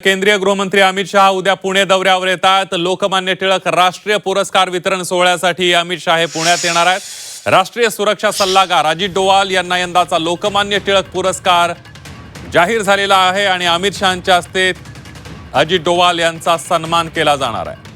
केंद्रीय गृहमंत्री अमित शहा उद्या पुणे दौऱ्यावर येतात। लोकमान्य टिळक राष्ट्रीय पुरस्कार वितरण सोहळ्यासाठी अमित शहा हे पुण्यात येणार आहेत। राष्ट्रीय सुरक्षा सल्लागार अजित डोवाल यांना यंदाचा लोकमान्य टिळक पुरस्कार जाहीर झालेला आहे आणि अमित शहांच्या हस्ते अजित डोवाल यांचा सन्मान केला जाणार आहे।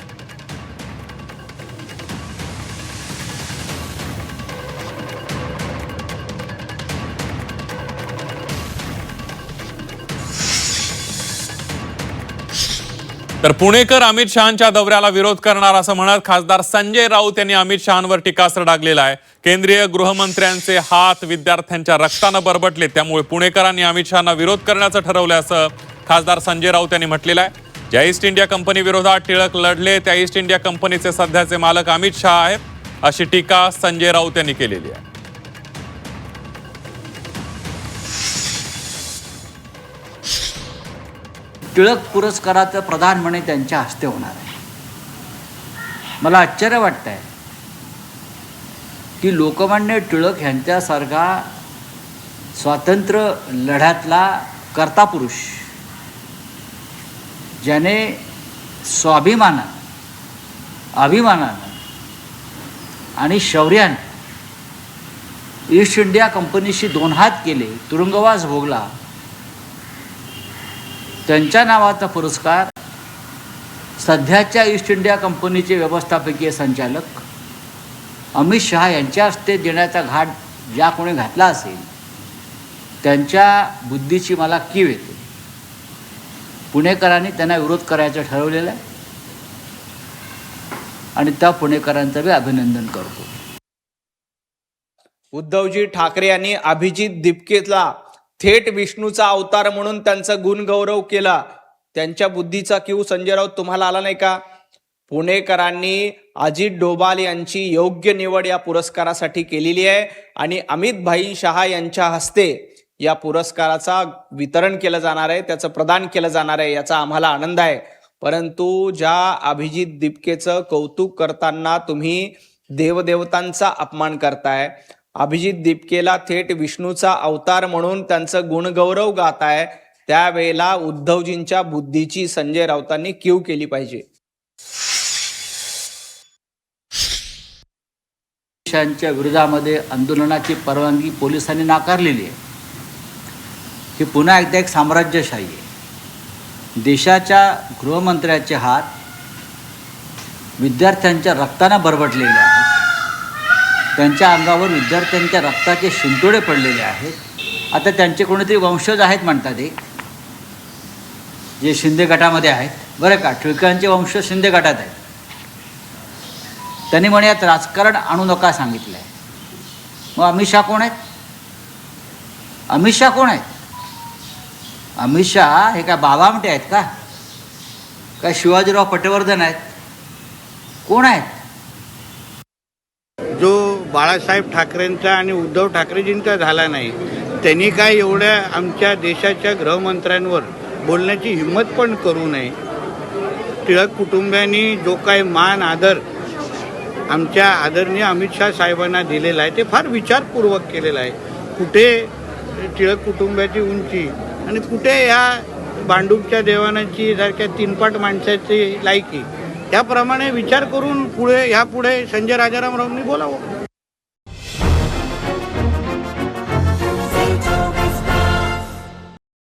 तर पुणेकर अमित शहांच्या दौऱ्याला विरोध करणार असं म्हणत खासदार संजय राऊत यांनी अमित शहांवर टीकास्त्र डागलेला आहे। केंद्रीय गृहमंत्र्यांचे हात विद्यार्थ्यांच्या रक्तानं बरबटले, त्यामुळे पुणेकरांनी अमित शहांना विरोध करण्याचं ठरवलं असं खासदार संजय राऊत यांनी म्हटलेलं आहे। ज्या ईस्ट इंडिया कंपनी विरोधात टिळक लढले त्या ईस्ट इंडिया कंपनीचे सध्याचे मालक अमित शहा आहेत, अशी टीका संजय राऊत यांनी केलेली आहे। टिळक पुरस्काराचं प्रदान म्हणे त्यांच्या हस्ते होणार आहे। मला आश्चर्य वाटतंय की लोकमान्य टिळक यांच्यासारखा स्वातंत्र्य लढ्यातला कर्ता पुरुष, ज्याने स्वाभिमानानं, अभिमानानं आणि शौर्याने ईस्ट इंडिया कंपनीशी दोन हात केले, तुरुंगवास भोगला, त्यांच्या नावाचा पुरस्कार सध्याच्या ईस्ट इंडिया कंपनीचे व्यवस्थापकीय संचालक अमित शहा यांच्या हस्ते देण्याचा घाट ज्या कोणी घातला असेल त्यांच्या बुद्धीची मला कीव येते। पुणेकरांनी त्यांना विरोध करायचं ठरवलेलं आहे आणि त्या पुणेकरांचं मी अभिनंदन करतो। उद्धवजी ठाकरे यांनी अभिजित दिपकेला थेट विष्णूचा अवतार म्हणून त्यांचा गुणगौरव केला। त्यांच्या बुद्धीचा क्यू संजय राऊत तुम्हाला आला नाही का? पुणेकरांनी अजित डोवाल यांची योग्य निवड या पुरस्कारासाठी केलेली आहे आणि अमित भाई शहा यांच्या हस्ते या पुरस्काराचा वितरण केलं जाणार आहे, त्याचं प्रदान केलं जाणार आहे, याचा आम्हाला आनंद आहे। परंतु ज्या अभिजित दिपकेचं कौतुक करताना तुम्ही देवदेवतांचा अपमान करताय, अभिजित दिपकेला थेट विष्णूचा अवतार म्हणून त्यांचं गुणगौरव गाताय, त्यावेळेला उद्धवजींच्या बुद्धीची संजय राऊतांनी कीव केली पाहिजे। देशांच्या विरोधामध्ये आंदोलनाची परवानगी पोलिसांनी नाकारलेली आहे। ही पुन्हा एकदा एक साम्राज्यशाही आहे। देशाच्या गृहमंत्र्याचे हात विद्यार्थ्यांच्या रक्तानं बरबटलेले आहेत, त्यांच्या अंगावर विद्यार्थ्यांच्या रक्ताचे शिंतोडे पडलेले आहेत। आता त्यांचे कोणीतरी वंशज आहेत म्हणतात, एक जे शिंदे गटामध्ये आहेत, बरं का, टिळकांचे वंशज शिंदे गटात आहेत। त्यांनी म्हणे यात राजकारण आणू नका सांगितलं आहे। मग अमित शहा कोण आहेत? अमित शहा कोण आहेत? अमित शहा हे काय बाबामटे आहेत का? काय शिवाजीराव पटवर्धन आहेत? कोण आहेत? जो बाळासाहेब ठाकरेंचा आणि उद्धव ठाकरेजींचा झाला नाही, त्यांनी काय एवढ्या आमच्या देशाच्या गृहमंत्र्यांवर बोलण्याची हिंमत पण करू नये। टिळक कुटुंबियांनी जो काही मान आदर आमच्या आदरणीय अमित शहा साहेबांना दिलेला आहे ते फार विचारपूर्वक केलेलं आहे। कुठे टिळक कुटुंबाची उंची आणि कुठे ह्या भांडूपच्या देवानाची सारख्या तीनपाट माणसाची लायकी, त्याप्रमाणे विचार करून यापुढे संजय राजाराम राऊंनी बोलावं।